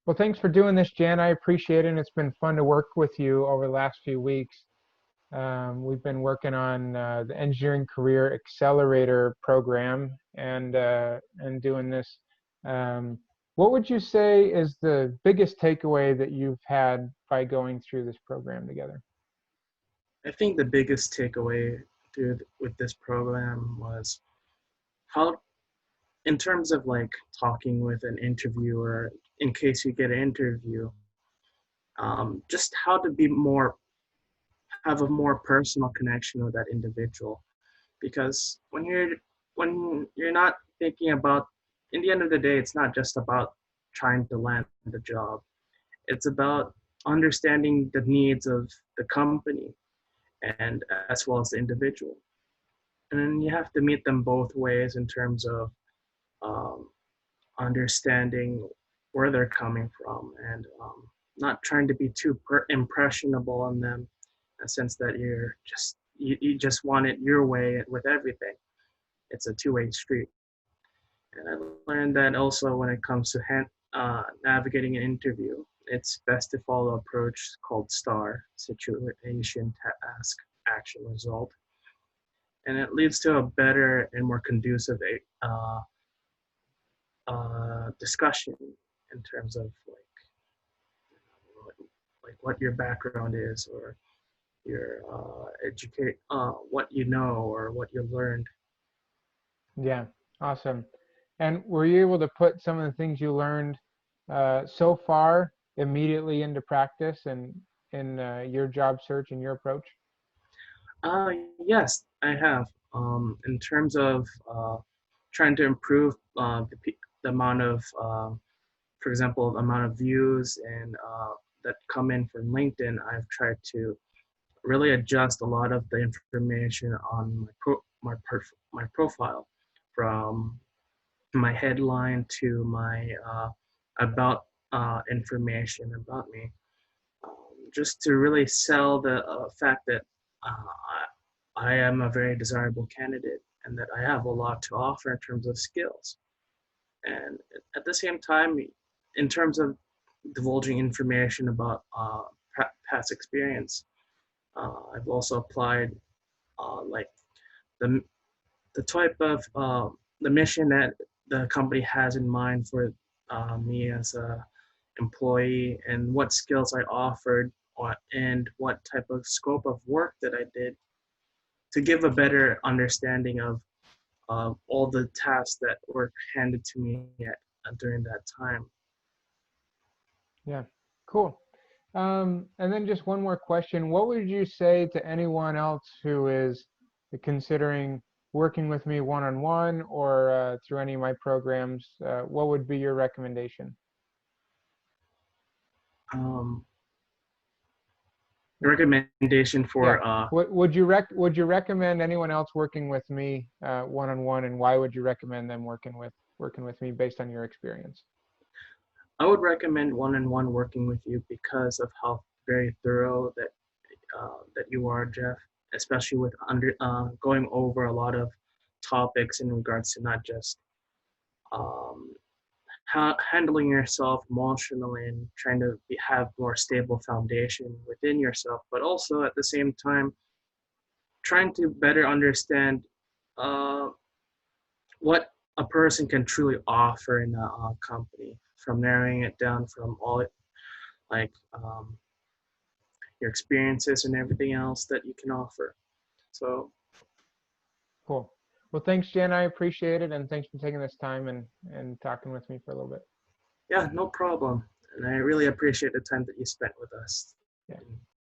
Well, thanks for doing this, Jan. I appreciate it. And it's been fun to work with you over the last few weeks. We've been working on the Engineering Career Accelerator program and doing this. What would you say is the biggest takeaway that you've had by going through this program together? I think the biggest takeaway with this program was how, in terms of like talking with an interviewer, in case you get an interview, just how to have a more personal connection with that individual. Because when you're not thinking about, in the end of the day, it's not just about trying to land the job. It's about understanding the needs of the company and as well as the individual. And then you have to meet them both ways in terms of um, understanding where they're coming from and not trying to be too impressionable on them in the sense that you just want it your way with everything. It's a two-way street. And I learned that also when it comes to navigating an interview, it's best to follow an approach called STAR, situation, task, action, result. And it leads to a better and more conducive discussion in terms of like what your background is or your what you know or what you learned. Yeah, awesome. And were you able to put some of the things you learned so far immediately into practice and in your job search and your approach? Uh, yes, I have. In terms of trying to improve the amount of, for example, the amount of views and that come in from LinkedIn, I've tried to really adjust a lot of the information on my profile, from my headline to my about information about me, just to really sell the fact that I am a very desirable candidate and that I have a lot to offer in terms of skills. And at the same time, in terms of divulging information about past experience, I've also applied like the the type of the mission that the company has in mind for me as a employee and what skills I offered and what type of scope of work that I did to give a better understanding of all the tasks that were handed to me during that time. Yeah, cool. And then just one more question. What would you say to anyone else who is considering working with me one-on-one or through any of my programs? What would be your recommendation? Um, recommendation Yeah. for Would you recommend anyone else working with me one-on-one, and why would you recommend them working with me based on your experience? I would recommend one-on-one working with you because of how very thorough that you are, Jeff, especially with going over a lot of topics in regards to not just um, handling yourself emotionally and trying to have more stable foundation within yourself, but also at the same time trying to better understand uh, what a person can truly offer in a company, from narrowing it down from all like your experiences and everything else that you can offer. So Cool. Well, thanks, Jen. I appreciate it, and thanks for taking this time and talking with me for a little bit. yeah, no problem. And I really appreciate the time that you spent with us. Yeah.